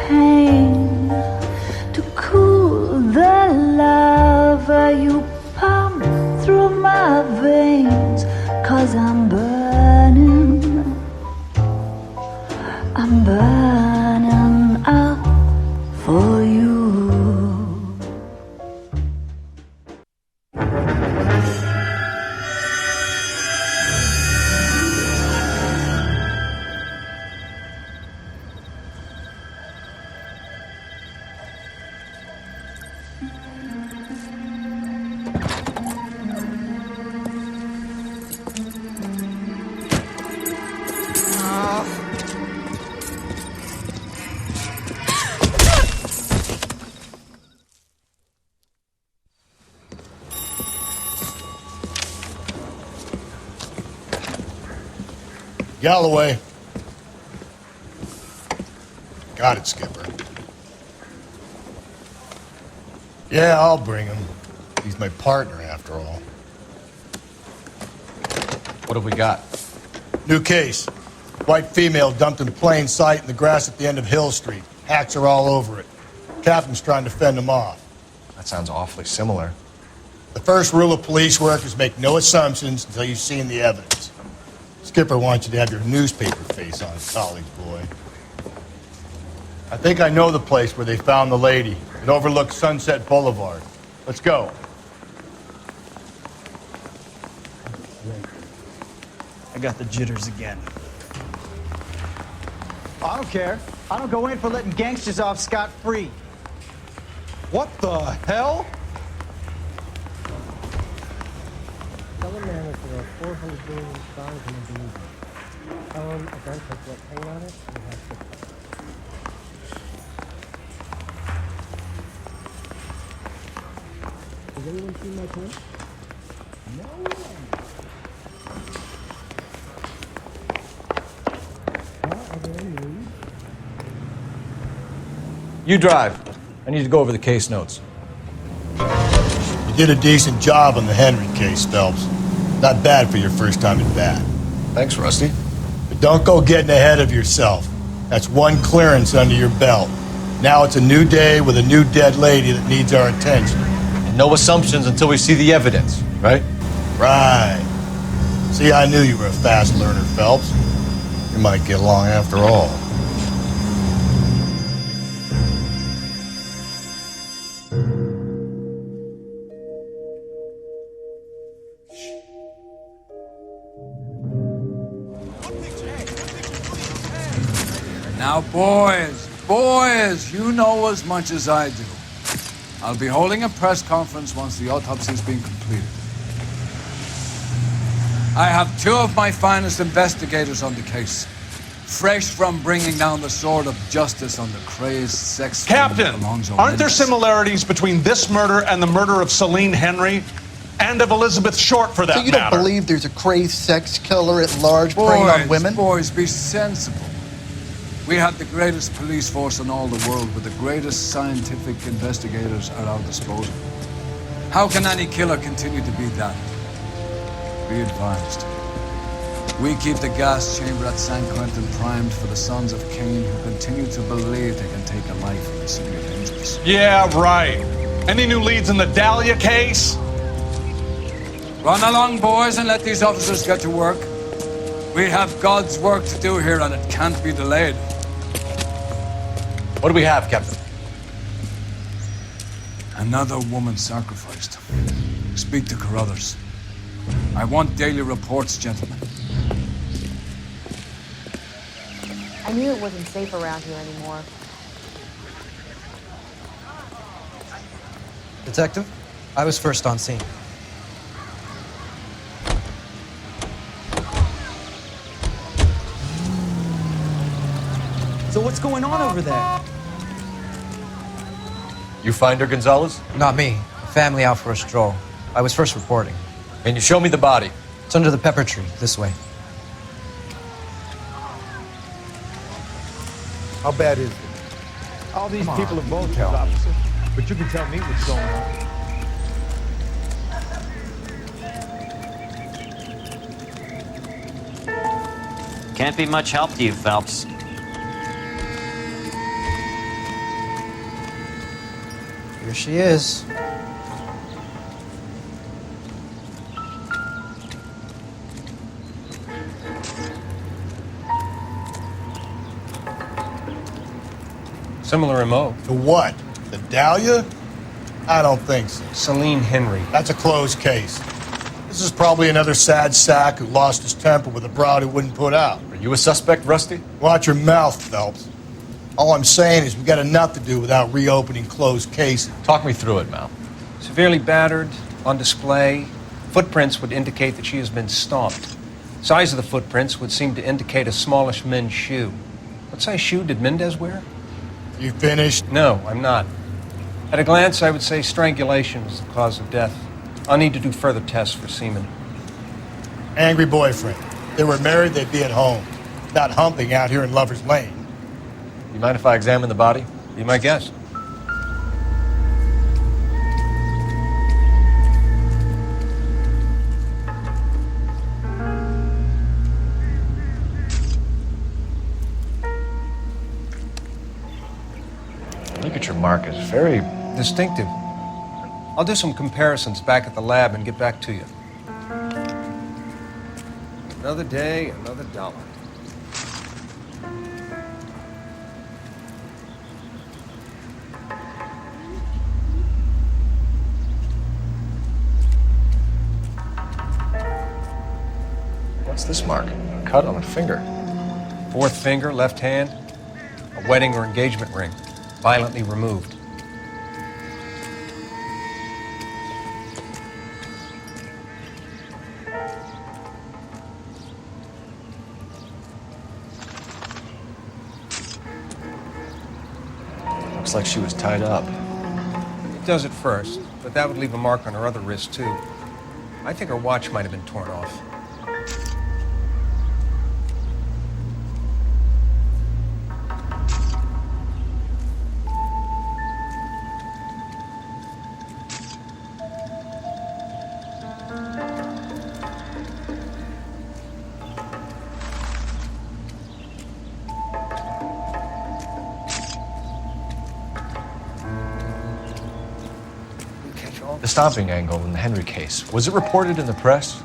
pain, to cool the lava you pump through my veins. 'Cause I'm burning up for you. Galloway. Got it, Skipper. Yeah, I'll bring him. He's my partner, after all. What have we got? New case. White female dumped in plain sight in the grass at the end of Hill Street. Hacks are all over it. Captain's trying to fend them off. That sounds awfully similar. The first rule of police work is make no assumptions until you've seen the evidence. Skipper wants you to have your newspaper face on, college boy. I think I know the place where they found the lady. It overlooks Sunset Boulevard. Let's go. I got the jitters again. I don't care. I don't go in for letting gangsters off scot-free. What the hell? Tell a man that there are 400 billion stars in the believe. Tell him a gun has got paint on it and has to. Has anyone seen my pen? No one. Are there any leads? You drive. I need to go over the case notes. You did a decent job on the Henry case, Phelps. Not bad for your first time at bat. Thanks, Rusty. But don't go getting ahead of yourself. That's one clearance under your belt. Now it's a new day with a new dead lady that needs our attention. And no assumptions until we see the evidence, right? Right. See, I knew you were a fast learner, Phelps. You might get along after all. Now, boys, you know as much as I do. I'll be holding a press conference once the autopsy's been completed. I have two of my finest investigators on the case, fresh from bringing down the sword of justice on the crazed sex... Captain, aren't there similarities between this murder and the murder of Celine Henry? And of Elizabeth Short, for that matter? So you don't believe there's a crazed sex killer at large preying on women? Boys, be sensible. We have the greatest police force in all the world with the greatest scientific investigators at our disposal. How can any killer continue to be that? Be advised. We keep the gas chamber at San Quentin primed for the sons of Cain who continue to believe they can take a life in the city of angels. Yeah, right. Any new leads in the Dahlia case? Run along, boys, and let these officers get to work. We have God's work to do here, and it can't be delayed. What do we have, Captain? Another woman sacrificed. Speak to Carruthers. I want daily reports, gentlemen. I knew it wasn't safe around here anymore. Detective, I was first on scene. So what's going on over there? You find her, Gonzalez? Not me. Family out for a stroll. I was first reporting. Can you show me the body? It's under the pepper tree, this way. How bad is it? All these people are both officer, but you can tell me what's going on. Can't be much help to you, Phelps. Here she is. Similar MO. To what? The Dahlia? I don't think so. Celine Henry. That's a closed case. This is probably another sad sack who lost his temper with a broad who wouldn't put out. Are you a suspect, Rusty? Watch your mouth, Phelps. All I'm saying is we got enough to do without reopening closed cases. Talk me through it, Mal. Severely battered, on display. Footprints would indicate that she has been stomped. Size of the footprints would seem to indicate a smallish men's shoe. What size shoe did Mendez wear? You finished? No, I'm not. At a glance, I would say strangulation was the cause of death. I'll need to do further tests for semen. Angry boyfriend. If they were married, they'd be at home. Not humping out here in Lover's Lane. You mind if I examine the body? Be my guest. Look at your markers. Very distinctive. I'll do some comparisons back at the lab and get back to you. Another day, another dollar. What's this mark? A cut on a finger. Fourth finger, left hand. A wedding or engagement ring. Violently removed. Looks like she was tied up. It does at first, but that would leave a mark on her other wrist, too. I think her watch might have been torn off. The stomping angle in the Henry case, was it reported in the press?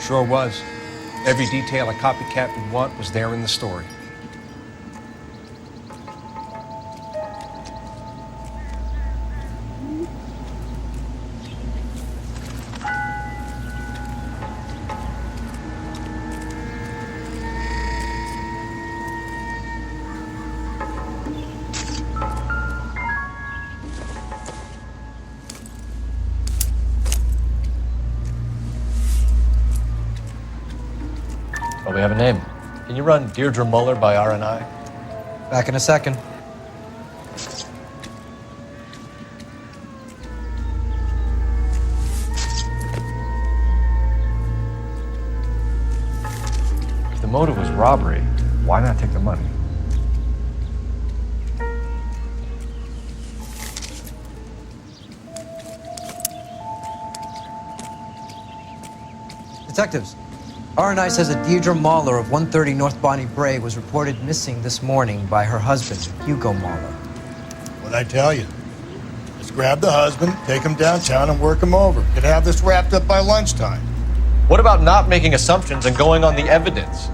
Sure was. Every detail a copycat would want was there in the story. Well, we have a name. Can you run Deirdre Muller by R&I? Back in a second. If the motive was robbery, why not take the money? Detectives, R&I says that Deirdre Mahler of 130 North Bonnie Bray was reported missing this morning by her husband, Hugo Mahler. What'd I tell you? Just grab the husband, take him downtown, and work him over. Could have this wrapped up by lunchtime. What about not making assumptions and going on the evidence?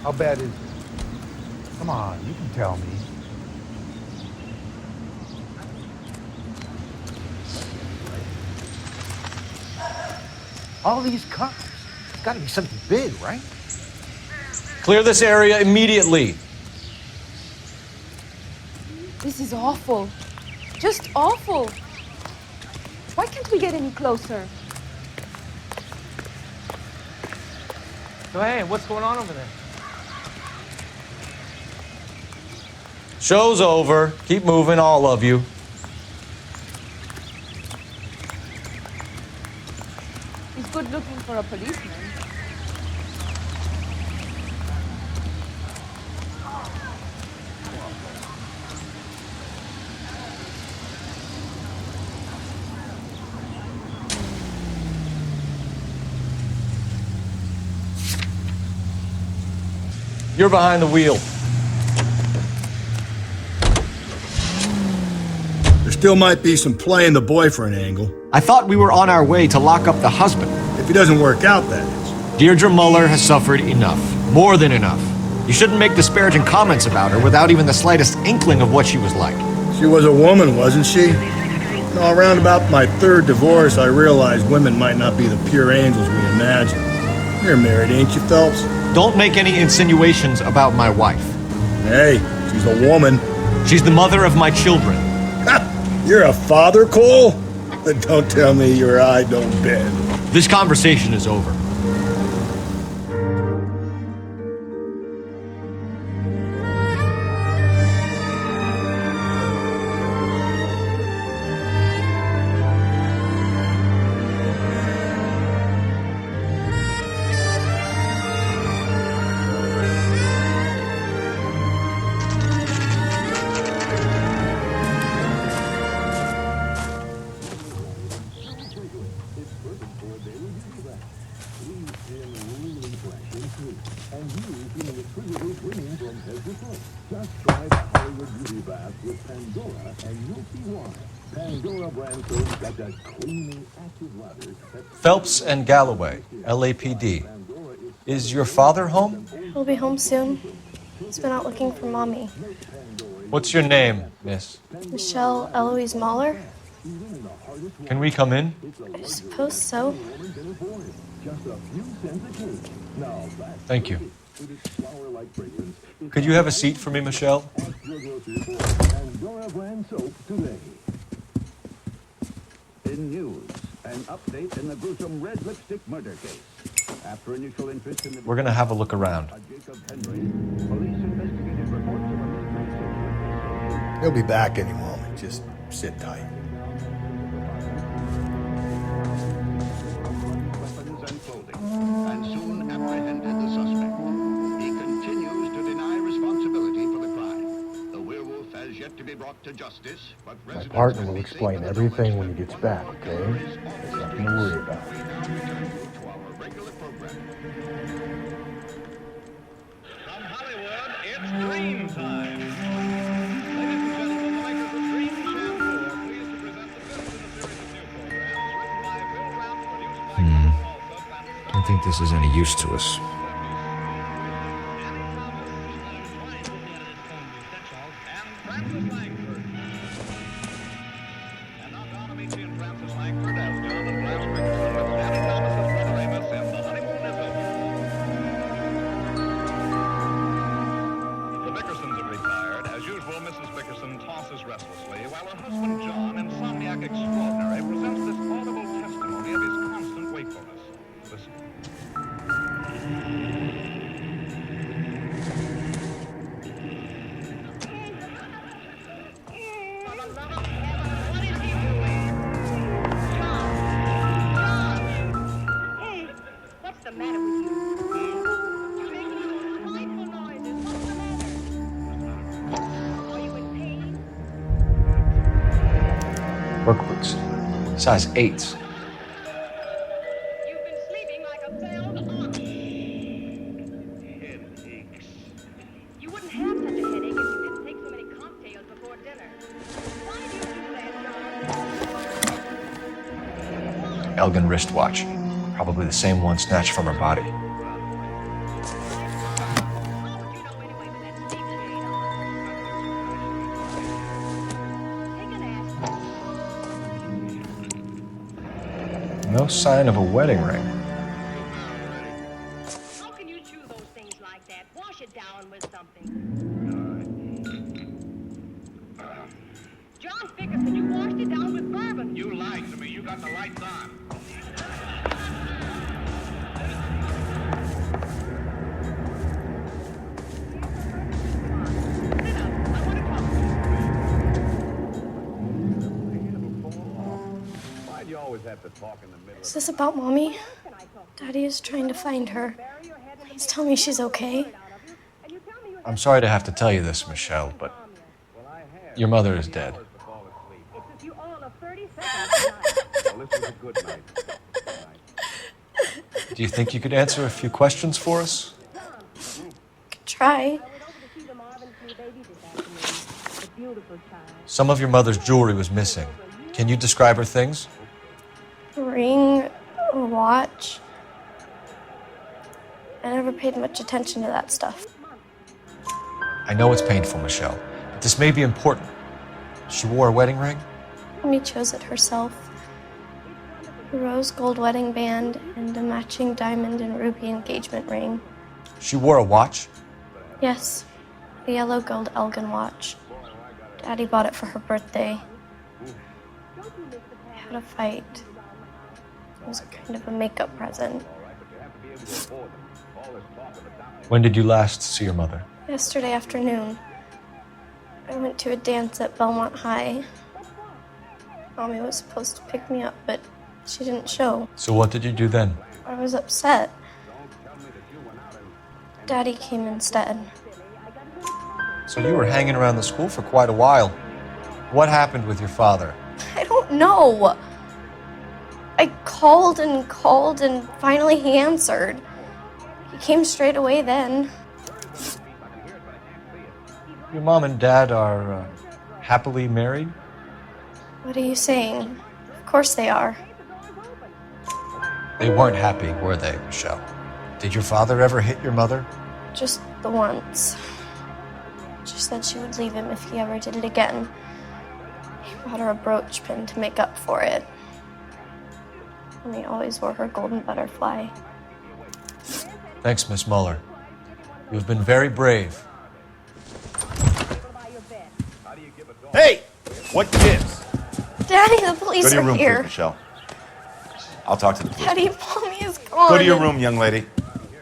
How bad is it? Come on, you can tell me. All these cops. It's got to be something big, right? Clear this area immediately. This is awful. Just awful. Why can't we get any closer? So, hey, what's going on over there? Show's over. Keep moving, all of you. He's good looking for a policeman. You're behind the wheel. There still might be some playing the boyfriend angle. I thought we were on our way to lock up the husband. If he doesn't work out, that is. Deirdre Muller has suffered enough. More than enough. You shouldn't make disparaging comments about her without even the slightest inkling of what she was like. She was a woman, wasn't she? No, around about my third divorce, I realized women might not be the pure angels we imagine. You're married, ain't you, Phelps? Don't make any insinuations about my wife. Hey, she's a woman. She's the mother of my children. Ha! You're a father, Cole? Then don't tell me your eye don't bend. This conversation is over. Phelps and Galloway, LAPD. Is your father home? He'll be home soon. He's been out looking for Mommy. What's your name, miss? Michelle Eloise Mahler? Can we come in? I suppose so. Thank you. Could you have a seat for me, Michelle? In news, an update in the gruesome red lipstick murder case. After initial interest in the... We're gonna have a look around. He'll be back any moment. Just sit tight. Weapons and clothing, and soon apprehended the suspect. He continues to deny responsibility for the crime. The werewolf has yet to be brought to justice, but My partner will explain everything when he gets back, okay? There's nothing to worry about. From Hollywood, it's Dream Time. Ladies and gentlemen, the makers of Dream Shampoo are pleased to present the fifth in a series of new programs written by Bill Rout, produced by Cole Phelps, and I don't think this is any use to us. Francis Langford. And now Don Amici and Francis Langford as John and Blanche Bickerson with Danny Thomas's brother Amos in The Honeymoon is Over. The Bickersons have retired. As usual, Mrs. Bickerson tosses restlessly while her husband John, insomniac extraordinary, presents this audible testimony of his constant wakefulness. Listen. What's the matter with you? You're making those frightful noises. What's the matter? Are you in pain? Work boots. Size 8s. You've been sleeping like a failed ox. Headaches. You wouldn't have such a headache if you didn't take so many cocktails before dinner. Why do you do that, John? Elgin wristwatch. Probably the same one snatched from her body. No sign of a wedding ring. How can you chew those things like that? Wash it down with something. John Bickerson, You lied to me. You got the lights on. Why'd you always have to talk in the middle Is this about Mommy? Daddy is trying to find her. Please tell me she's okay. I'm sorry to have to tell you this, Michelle, but your mother is dead. Do you think you could answer a few questions for us? Could try. Some of your mother's jewelry was missing. Can you describe her things? A ring, a watch. I never paid much attention to that stuff. I know it's painful, Michelle, but this may be important. She wore a wedding ring? Mommy chose it herself. A rose gold wedding band and a matching diamond and ruby engagement ring. She wore a watch? Yes, a yellow gold Elgin watch. Daddy bought it for her birthday. I had a fight. It was kind of a makeup present. When did you last see your mother? Yesterday afternoon. I went to a dance at Belmont High. Mommy was supposed to pick me up, but she didn't show. So what did you do then? I was upset. Daddy came instead. So you were hanging around the school for quite a while. What happened with your father? I don't know. I called and finally he answered. He came straight away then. Your mom and dad are happily married? What are you saying? Of course they are. They weren't happy, were they, Michelle? Did your father ever hit your mother? Just the once. She said she would leave him if he ever did it again. He bought her a brooch pin to make up for it. And he always wore her golden butterfly. Thanks, Miss Muller. You've been very brave. Hey! What gives? Daddy, the police Go to your are room, here. please, Michelle. I'll talk to the police. Daddy, Mommy is gone. Go to your room, young lady.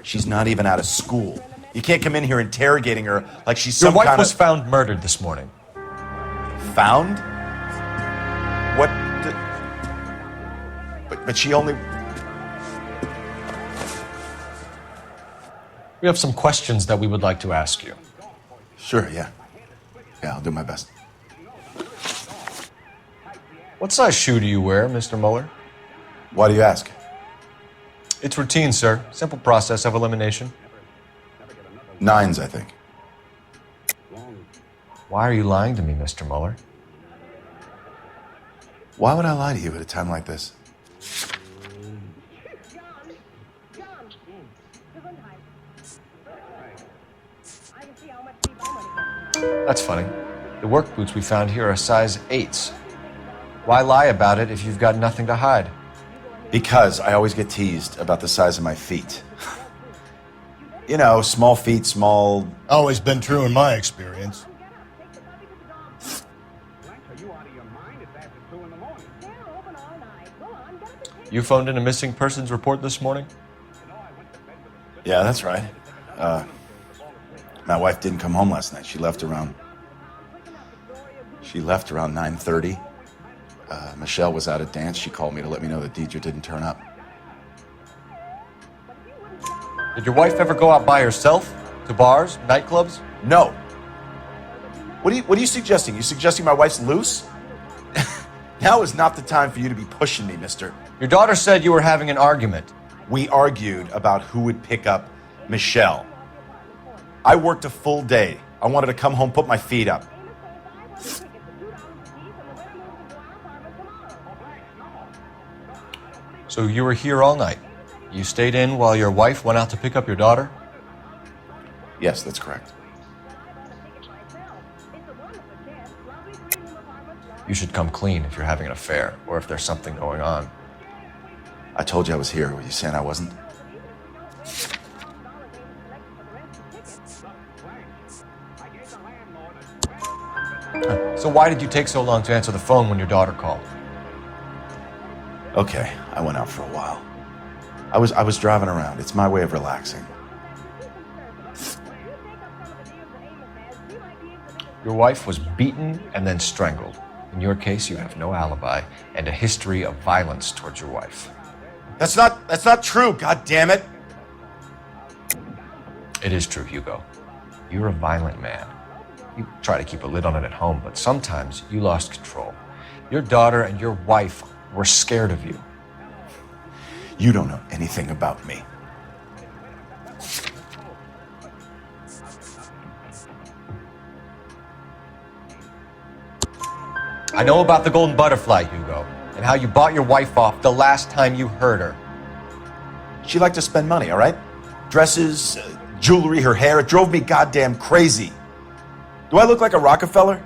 She's not even out of school. You can't come in here interrogating her like she's Your some wife kind was of... found murdered this morning. Found? What? But she only... We have some questions that we would like to ask you. Sure, yeah. Yeah, I'll do my best. What size shoe do you wear, Mr. Muller? Why do you ask? It's routine, sir. Simple process of elimination. 9s, I think. Why are you lying to me, Mr. Muller? Why would I lie to you at a time like this? That's funny. The work boots we found here are size 8s. Why lie about it if you've got nothing to hide? Because I always get teased about the size of my feet. You know, small feet, small... Always been true in my experience. You phoned in a missing persons report this morning? Yeah, that's right. My wife didn't come home last night. She left around 9:30. Michelle was out at dance. She called me to let me know that Deidre didn't turn up. Did your wife ever go out by herself? To bars, nightclubs? No. What are you suggesting? You suggesting my wife's loose? Now is not the time for you to be pushing me, mister. Your daughter said you were having an argument. We argued about who would pick up Michelle. I worked a full day. I wanted to come home, put my feet up. So you were here all night. You stayed in while your wife went out to pick up your daughter? Yes, that's correct. You should come clean if you're having an affair or if there's something going on. I told you I was here. Were you saying I wasn't? So why did you take so long to answer the phone when your daughter called? Okay, I went out for a while. I was driving around. It's my way of relaxing. Your wife was beaten and then strangled. In your case, you have no alibi and a history of violence towards your wife. That's not true, god damn it. It is true, Hugo. You're a violent man. You try to keep a lid on it at home, but sometimes you lost control. Your daughter and your wife were scared of you. You don't know anything about me. I know about the golden butterfly, Hugo, and how you bought your wife off the last time you heard her. She liked to spend money, all right? Dresses, jewelry, her hair. It drove me goddamn crazy. Do I look like a Rockefeller?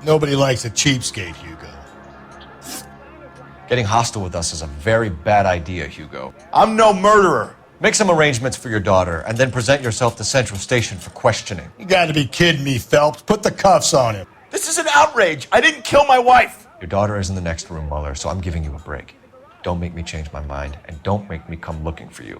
Nobody likes a cheapskate, Hugo. Getting hostile with us is a very bad idea, Hugo. I'm no murderer. Make some arrangements for your daughter, and then present yourself to Central Station for questioning. You gotta be kidding me, Phelps. Put the cuffs on him. This is an outrage. I didn't kill my wife. Your daughter is in the next room, Mueller, so I'm giving you a break. Don't make me change my mind, and don't make me come looking for you.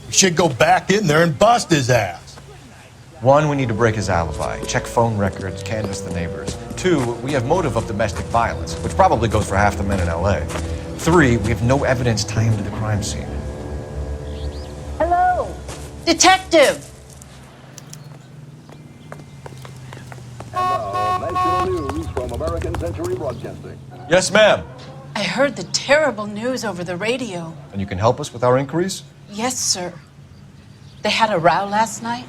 We should go back in there and bust his ass. 1, we need to break his alibi, check phone records, canvass the neighbors. 2, we have motive of domestic violence, which probably goes for half the men in LA. 3, we have no evidence tying him to the crime scene. Hello, detective. National news from American Century Broadcasting. Yes, ma'am. I heard the terrible news over the radio. And you can help us with our inquiries? Yes, sir. They had a row last night.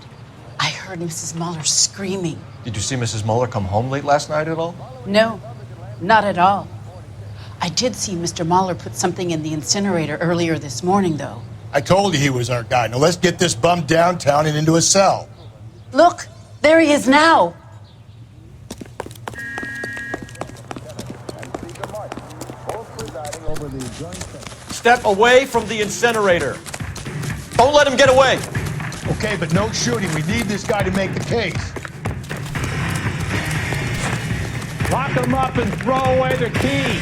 I heard Mrs. Mueller screaming. Did you see Mrs. Mueller come home late last night at all? No, not at all. I did see Mr. Mueller put something in the incinerator earlier this morning, though. I told you he was our guy. Now let's get this bum downtown and into a cell. Look, there he is now. Step away from the incinerator. Don't let him get away. Okay, but no shooting. We need this guy to make the case. Lock him up and throw away the key.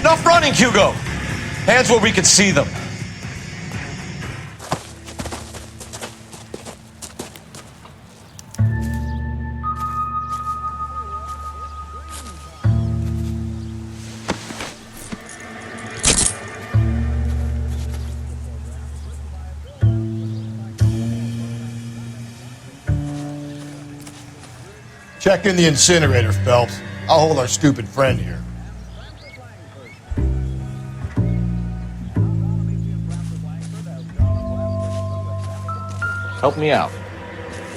Enough running, Hugo! Hands where we can see them. Check in the incinerator, Phelps. I'll hold our stupid friend here. Help me out.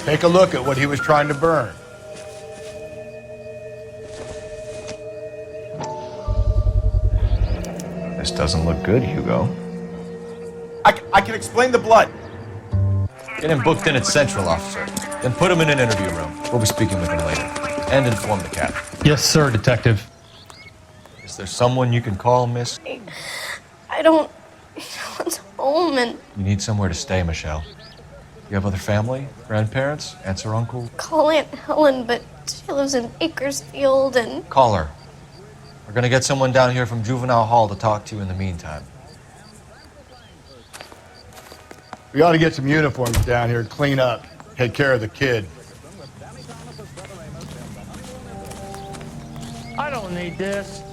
Take a look at what he was trying to burn. This doesn't look good, Hugo. I can explain the blood. Get him booked in at Central, officer. Then put him in an interview room. We'll be speaking with him later. And inform the captain. Yes, sir, detective. Is there someone you can call, miss? I don't... No one's home and... You need somewhere to stay, Michelle. You have other family? Grandparents? Aunts or uncle? Call Aunt Helen, but she lives in Bakersfield and... Call her. We're gonna get someone down here from Juvenile Hall to talk to you in the meantime. We ought to get some uniforms down here, clean up, take care of the kid. I don't need this.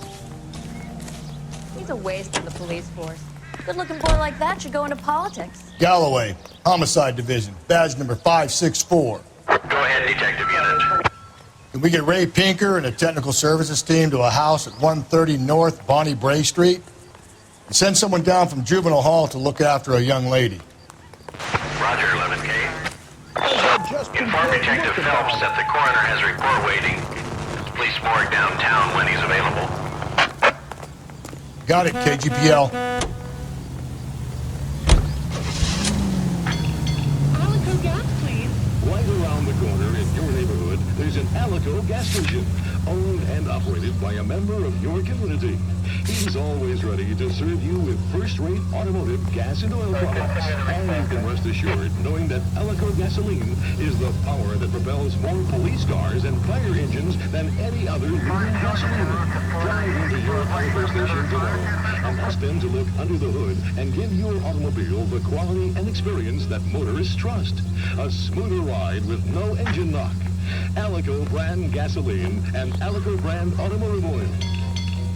He's a waste of the police force. Good-looking boy like that should go into politics. Galloway, Homicide Division, badge number 564. Go ahead, Detective Unit. Can we get Ray Pinker and a technical services team to a house at 130 North Bonnie Bray Street? And send someone down from Juvenile Hall to look after a young lady. Roger, 11K. Inform Detective Phelps that the coroner has a report waiting at the police morgue downtown when he's available. Got it, KGPL. Alico gas, please. Right around the corner in your neighborhood, there's an Alico gas station, owned and operated by a member of your community. He's always ready to serve you with first-rate automotive gas and oil products. And you can rest assured knowing that Alico gasoline is the power that propels more police cars and fire engines than any other leading gasoline. Drive into your Alico station today and ask them to look under the hood and give your automobile the quality and experience that motorists trust. A smoother ride with no engine knock. Alico brand gasoline and Alico brand automotive oil.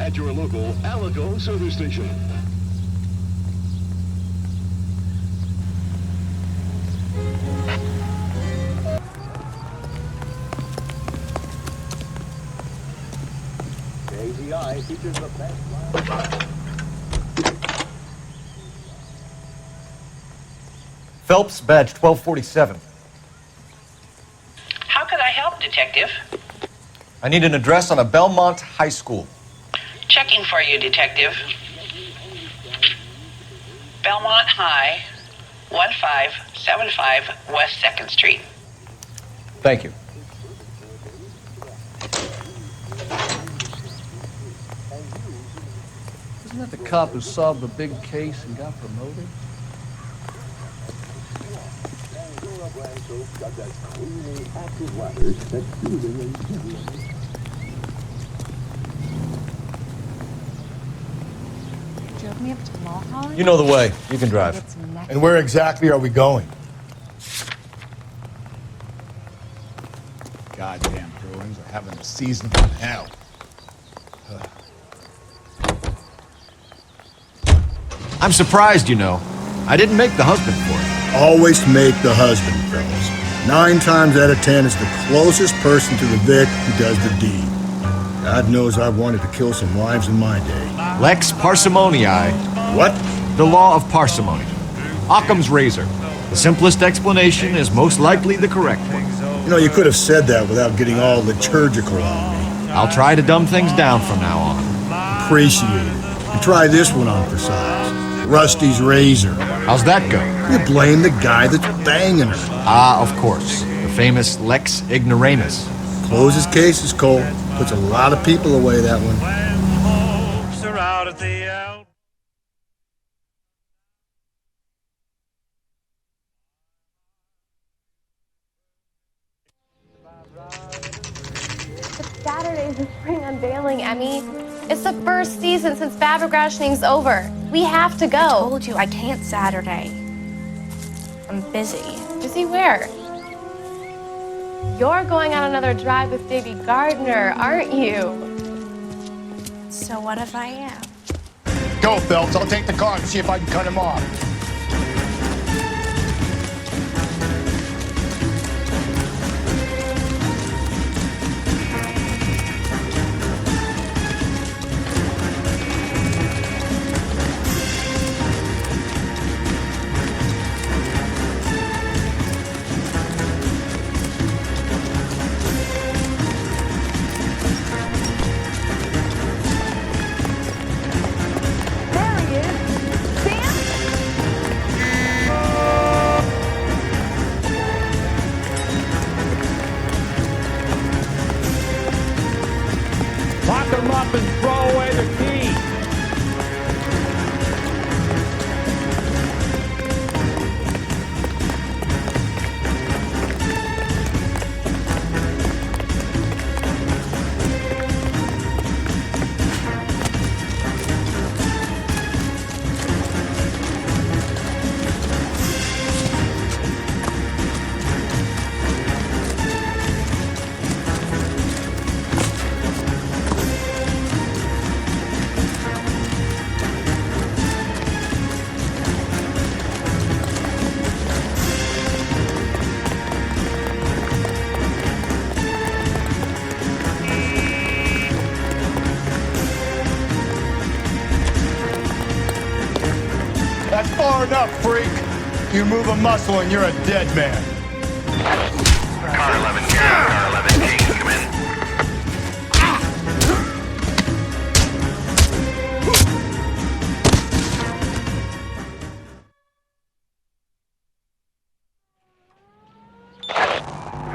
At your local Alico service station. KZI features the best. Phelps, badge 1247. How can I help, Detective? I need an address on a Belmont High School. Checking for you, Detective. Belmont High, 1575 West 2nd Street. Thank you. Isn't that the cop who solved the big case and got promoted? Drove me up to Mulholland? You know the way. You can drive. And where exactly are we going? Goddamn Bruins are having a season from hell. I'm surprised, you know. I didn't make the husband for it. Always make the husband, fellas. 9 times out of 10, it's the closest person to the Vic who does the deed. God knows I've wanted to kill some wives in my day. Lex parsimoniae. What? The law of parsimony. Occam's razor. The simplest explanation is most likely the correct one. You know, you could have said that without getting all liturgical on me. I'll try to dumb things down from now on. Appreciate it. And try this one on for size. Rusty's razor. How's that go? You blame the guy that's banging her. Ah, of course. The famous Lex ignoramus. Closes cases, Cole. Puts a lot of people away, that one. Saturday's the spring unveiling, Emmy. It's the first season since Bad Rationing's over. We have to go. I told you I can't Saturday. I'm busy. Busy where? You're going on another drive with Davy Gardner, aren't you? So what if I am? Go, Phelps. I'll take the car and see if I can cut him off. Lock them up and throw away the key. That's far enough, freak. You move a muscle and you're a dead man. Car 11K, car 11K, come in.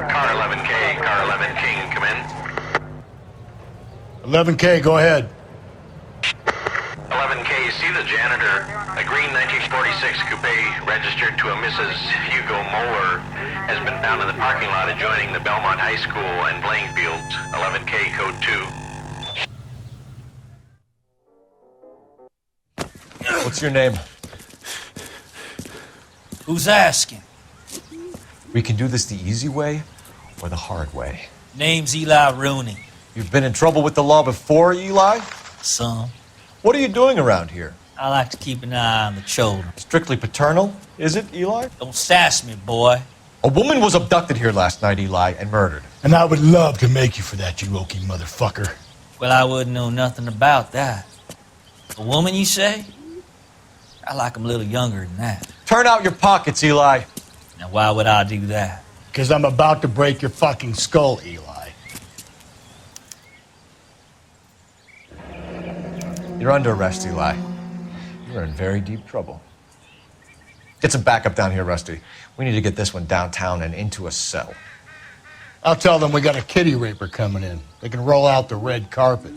Car 11K, car 11K, come in. 11K, go ahead. 11K, see the janitor. A green 1946 coupe registered to a Mrs. Hugo Moeller has been found in the parking lot adjoining the Belmont High School and playing fields. 11K, code 2. What's your name? Who's asking? We can do this the easy way or the hard way. Name's Eli Rooney. You've been in trouble with the law before, Eli? Some. What are you doing around here? I like to keep an eye on the children. Strictly paternal, is it, Eli? Don't sass me, boy. A woman was abducted here last night, Eli, and murdered. And I would love to make you for that, you oaky motherfucker. Well, I wouldn't know nothing about that. A woman, you say? I like 'em a little younger than that. Turn out your pockets, Eli. Now, why would I do that? Because I'm about to break your fucking skull, Eli. You're under arrest, Eli. You're in very deep trouble. Get some backup down here, Rusty. We need to get this one downtown and into a cell. I'll tell them we got a kitty raper coming in. They can roll out the red carpet.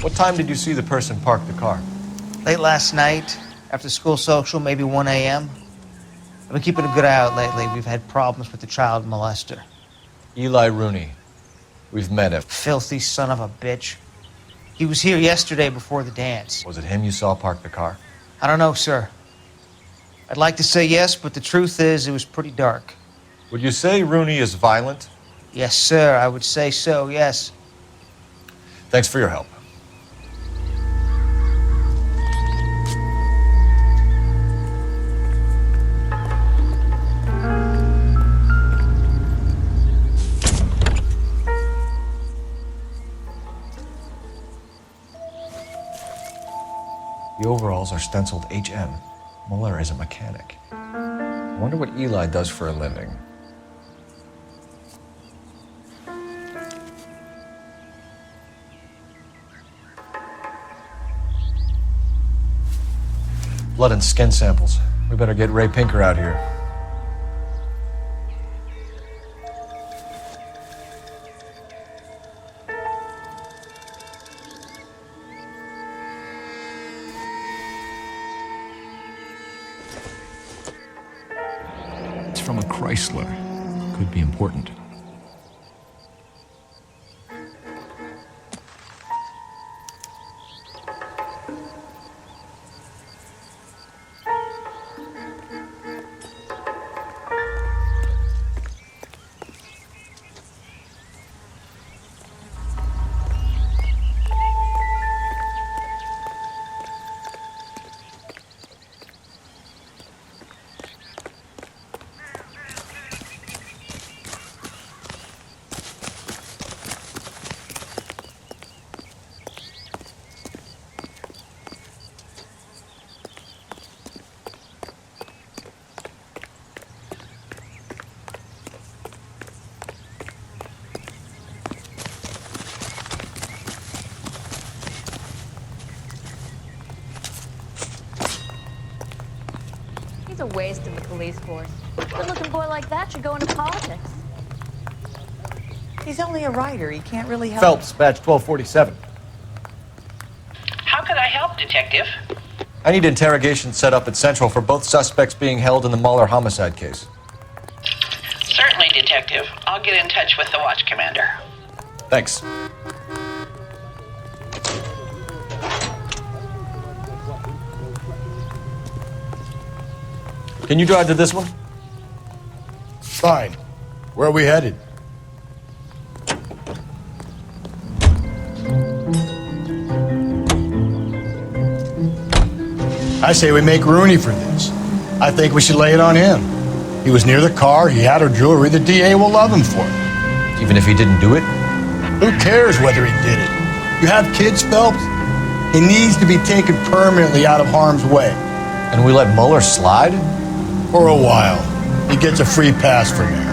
What time did you see the person park the car? Late last night, after school social, maybe 1 a.m. I've been keeping a good eye out lately. We've had problems with the child molester. Eli Rooney. We've met him. Filthy son of a bitch. He was here yesterday before the dance. Was it him you saw park the car? I don't know, sir. I'd like to say yes, but the truth is it was pretty dark. Would you say Rooney is violent? Yes, sir. I would say so, yes. Thanks for your help. The overalls are stenciled HM. Muller is a mechanic. I wonder what Eli does for a living. Blood and skin samples. We better get Ray Pinker out here. It's from a Chrysler. Could be important. He's a waste of the police force. A good-looking boy like that should go into politics. He's only a writer. He can't really help. Phelps, badge 1247. How could I help, Detective? I need interrogation set up at Central for both suspects being held in the Mahler homicide case. Certainly, Detective. I'll get in touch with the watch commander. Thanks. Can you drive to this one? Fine. Where are we headed? I say we make Rooney for this. I think we should lay it on him. He was near the car, he had her jewelry, the DA will love him for it. Even if he didn't do it? Who cares whether he did it? You have kids, Phelps? He needs to be taken permanently out of harm's way. And we let Mueller slide? For a while. He gets a free pass for now.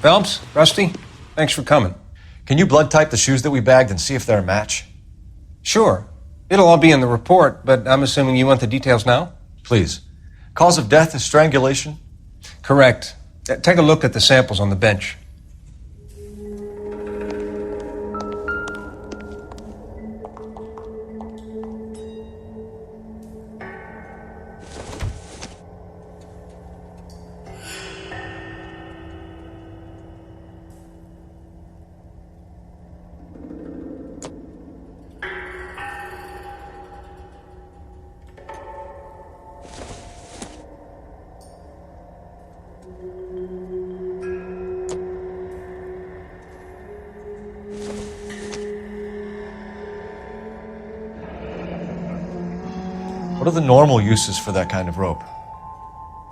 Phelps, Rusty, thanks for coming. Can you blood type the shoes that we bagged and see if they're a match? Sure. It'll all be in the report, but I'm assuming you want the details now? Please. Cause of death is strangulation? Correct. Take a look at the samples on the bench. What are the normal uses for that kind of rope?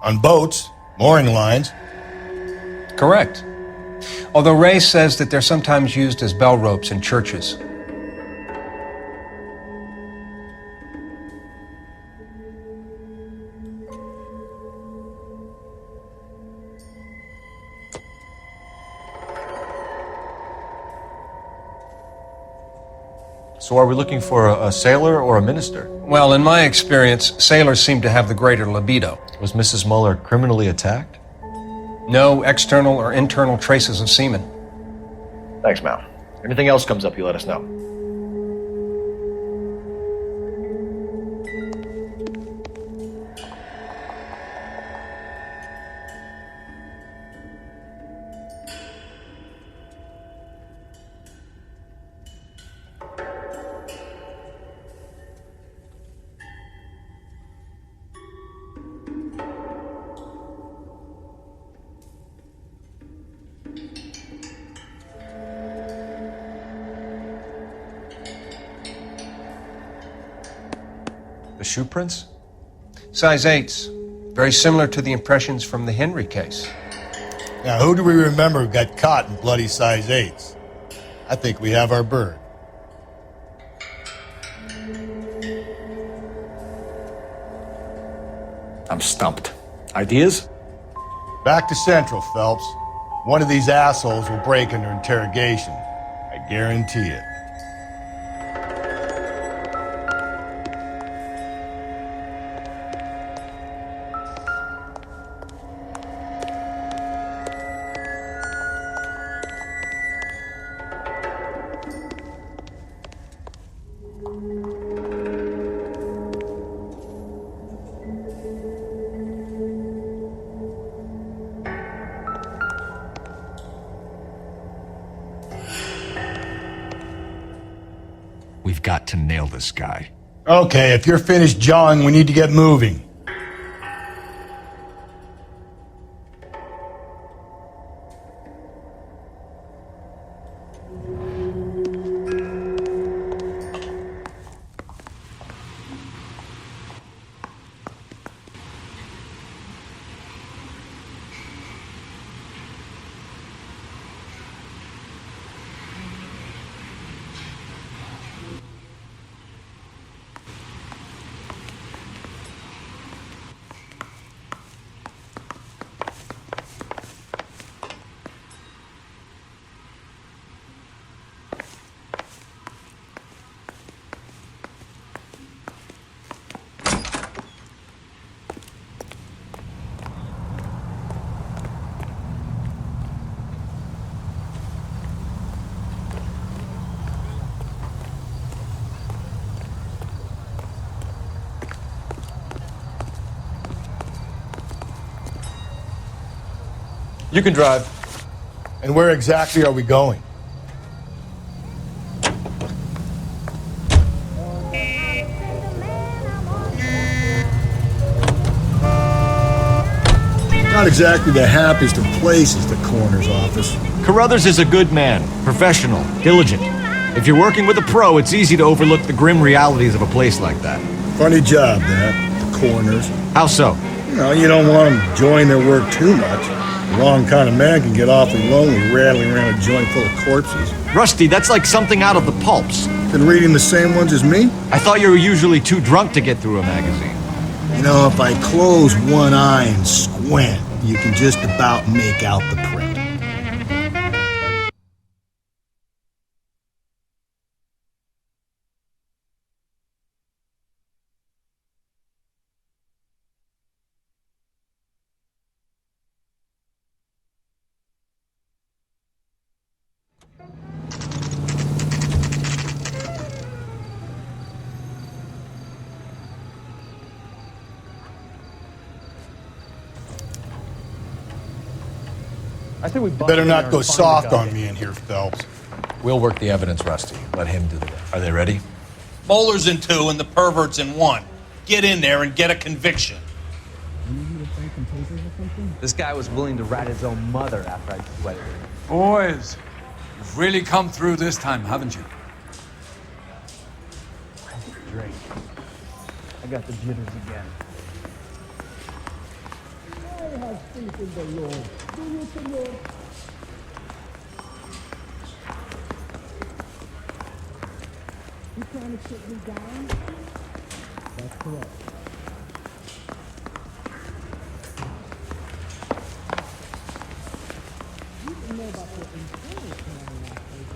On boats, mooring lines. Correct. Although Ray says that they're sometimes used as bell ropes in churches. So are we looking for a sailor or a minister? Well, in my experience, sailors seem to have the greater libido. Was Mrs. Mueller criminally attacked? No external or internal traces of semen. Thanks, Mal. Anything else comes up, you let us know. The shoe prints? Size 8s. Very similar to the impressions from the Henry case. Now, who do we remember got caught in bloody size 8s? I think we have our bird. I'm stumped. Ideas? Back to Central, Phelps. One of these assholes will break under interrogation. I guarantee it. We've got to nail this guy. Okay, if you're finished jawing, we need to get moving. You can drive. And where exactly are we going? Not exactly the happiest of places, the coroner's office. Carruthers is a good man, professional, diligent. If you're working with a pro, it's easy to overlook the grim realities of a place like that. Funny job, that, the coroner's. How so? You don't want them enjoying their work too much. The wrong kind of man can get awfully lonely rattling around a joint full of corpses. Rusty, that's like something out of the pulps. Been reading the same ones as me? I thought you were usually too drunk to get through a magazine. If I close one eye and squint, you can just about make out the print. I think we better not go soft on me in here, Phelps. We'll work the evidence, Rusty. Let him do the rest. Are they ready? Moeller's in 2 and the pervert's in 1. Get in there and get a conviction. This guy was willing to rat his own mother after I sweated him. Boys, you've really come through this time, haven't you? Drink. I got the jitters again. I have faith in the Lord. Do you, Senor? You trying to shut me down? That's correct. You can know about the insurance plan last week.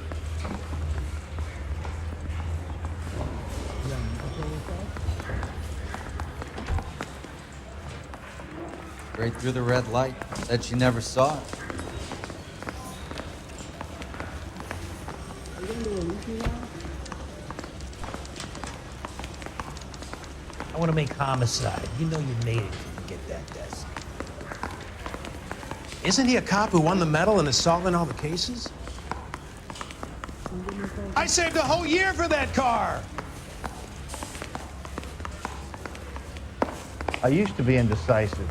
Yeah, you okay with that? Straight through the red light. Said she never saw it. Are you going to release me now? I want to make homicide. You know you made it if you get that desk. Isn't he a cop who won the medal and is solving all the cases? I saved a whole year for that car! I used to be indecisive.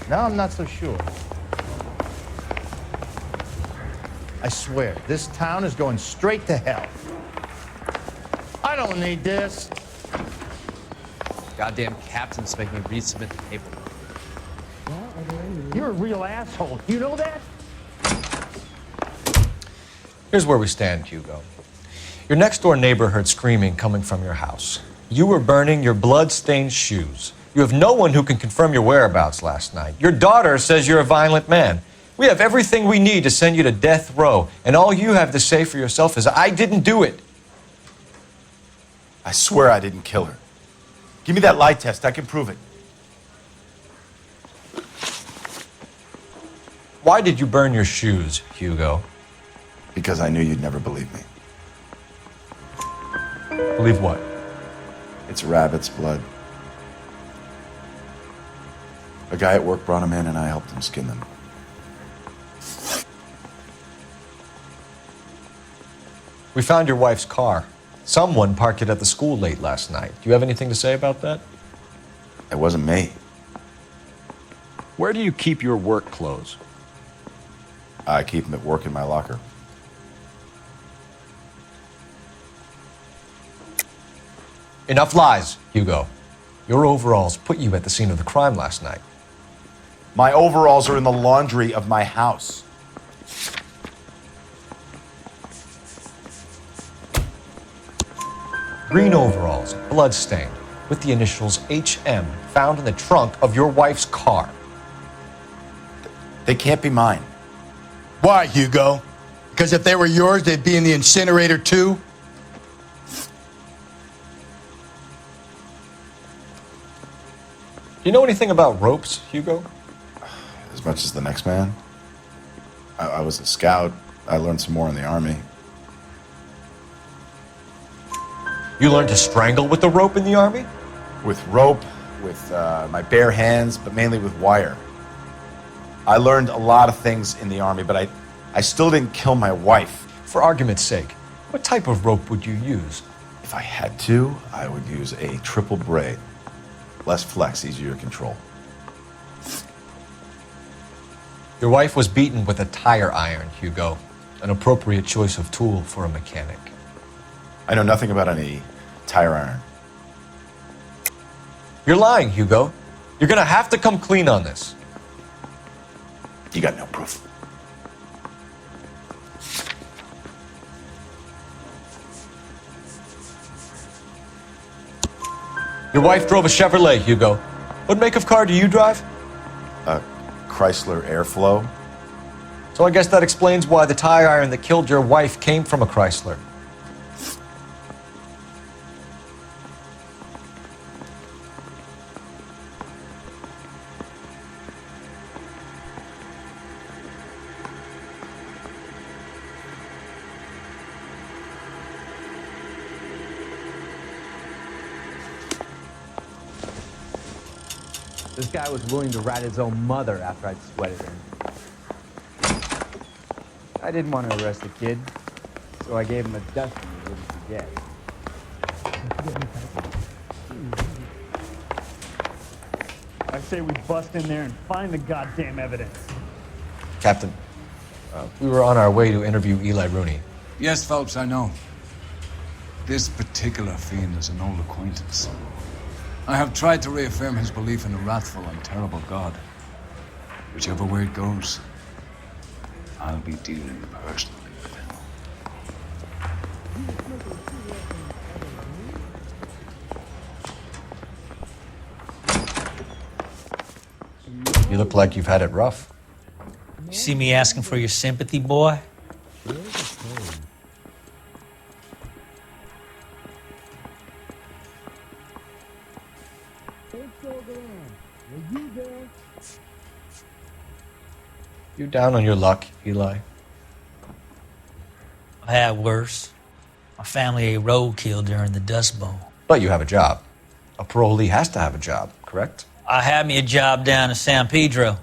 Now I'm not so sure. I swear, this town is going straight to hell. I don't need this. Goddamn captain's making me resubmit the paperwork. You're a real asshole. You know that? Here's where we stand, Hugo. Your next-door neighbor heard screaming coming from your house. You were burning your blood-stained shoes. You have no one who can confirm your whereabouts last night. Your daughter says you're a violent man. We have everything we need to send you to death row, and all you have to say for yourself is, I didn't do it. I swear I didn't kill her. Give me that lie test. I can prove it. Why did you burn your shoes, Hugo? Because I knew you'd never believe me. Believe what? It's rabbit's blood. A guy at work brought him in and I helped him skin them. We found your wife's car. Someone parked it at the school late last night. Do you have anything to say about that? It wasn't me. Where do you keep your work clothes? I keep them at work in my locker. Enough lies, Hugo. Your overalls put you at the scene of the crime last night. My overalls are in the laundry of my house. Green overalls, blood-stained, with the initials HM found in the trunk of your wife's car. They can't be mine. Why, Hugo? Because if they were yours, they'd be in the incinerator too? Do you know anything about ropes, Hugo? As much as the next man. I was a scout. I learned some more in the army. You learned to strangle with the rope in the army? With rope, with my bare hands, but mainly with wire. I learned a lot of things in the Army, but I still didn't kill my wife. For argument's sake, what type of rope would you use? If I had to, I would use a triple braid. Less flex, easier to control. Your wife was beaten with a tire iron, Hugo. An appropriate choice of tool for a mechanic. I know nothing about any tire iron. You're lying, Hugo. You're gonna have to come clean on this. You got no proof. Your wife drove a Chevrolet, Hugo. What make of car do you drive? A Chrysler Airflow. So I guess that explains why the tire iron that killed your wife came from a Chrysler. This guy was willing to rat his own mother after I'd sweated him. I didn't want to arrest the kid, so I gave him a dusting he wouldn't forget. I say we bust in there and find the goddamn evidence. Captain, we were on our way to interview Eli Rooney. Yes, Phelps, I know. This particular fiend is an old acquaintance. I have tried to reaffirm his belief in a wrathful and terrible God. Whichever way it goes, I'll be dealing personally with him. You look like you've had it rough. You see me asking for your sympathy, boy? You down on your luck, Eli? I've had worse. My family ate roadkill during the Dust Bowl. But you have a job. A parolee has to have a job, correct? I had me a job down in San Pedro.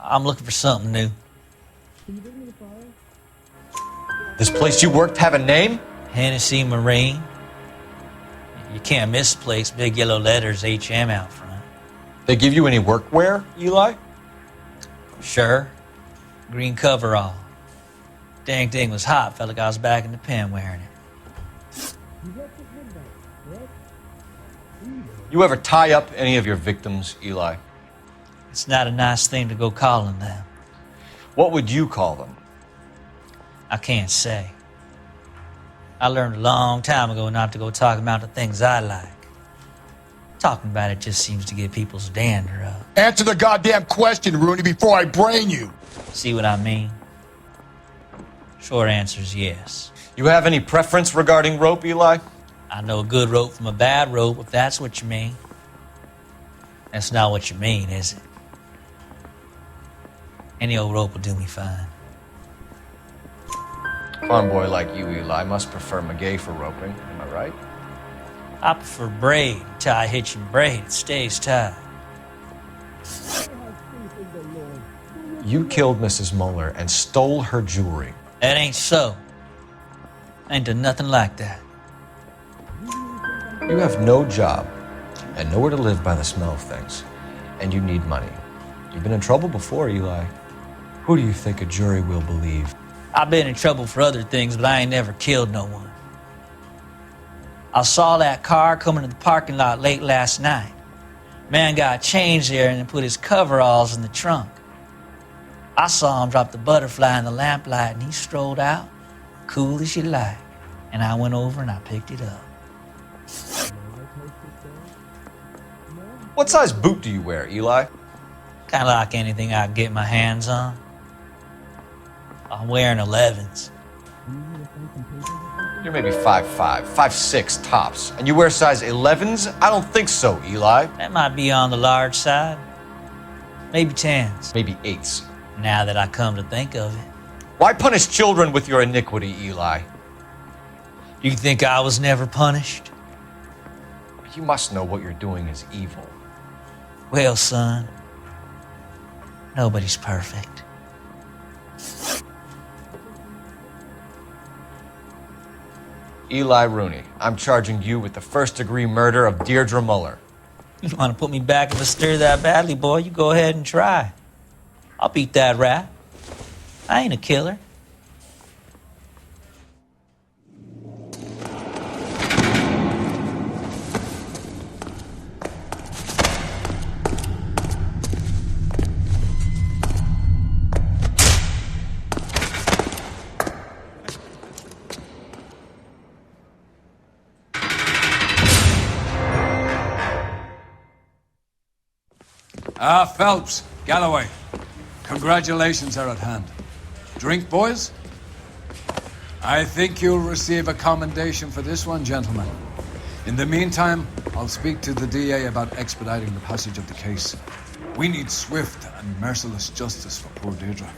I'm looking for something new. This place you worked have a name? Hennessy Marine. You can't miss the place. Big yellow letters, HM out front. They give you any workwear, Eli? Sure. Green coverall. Dang thing was hot. Felt like I was back in the pen wearing it. You ever tie up any of your victims, Eli? It's not a nice thing to go calling them. What would you call them? I can't say. I learned a long time ago not to go talking about the things I like. Talking about it just seems to get people's dander up. Answer the goddamn question, Rooney, before I brain you. See what I mean? Short answer is yes. You have any preference regarding rope, Eli? I know a good rope from a bad rope, if that's what you mean. That's not what you mean, is it? Any old rope will do me fine. A farm boy like you, Eli, must prefer Magay for roping. Am I right? I prefer braid. Tie, hitch, and braid. It stays tied. You killed Mrs. Moeller and stole her jewelry. That ain't so. I ain't done nothing like that. You have no job and nowhere to live by the smell of things. And you need money. You've been in trouble before, Eli. Who do you think a jury will believe? I've been in trouble for other things, but I ain't never killed no one. I saw that car coming to the parking lot late last night. Man got changed there and then put his coveralls in the trunk. I saw him drop the butterfly in the lamplight and he strolled out, cool as you like. And I went over and I picked it up. What size boot do you wear, Eli? Kind of like anything I can get my hands on. I'm wearing 11s. You're maybe 5'5", 5'6" tops. And you wear size 11s? I don't think so, Eli. That might be on the large side. Maybe 10s. Maybe 8s. Now that I come to think of it. Why punish children with your iniquity, Eli? You think I was never punished? You must know what you're doing is evil. Well, son, Nobody's perfect. Eli Rooney, I'm charging you with the first-degree murder of Deirdre Muller. You want to put me back in the stir that badly, boy? You go ahead and try. I'll beat that rap. I ain't a killer. Phelps, Galloway. Congratulations are at hand. Drink, boys? I think you'll receive a commendation for this one, gentlemen. In the meantime, I'll speak to the DA about expediting the passage of the case. We need swift and merciless justice for poor Deirdre.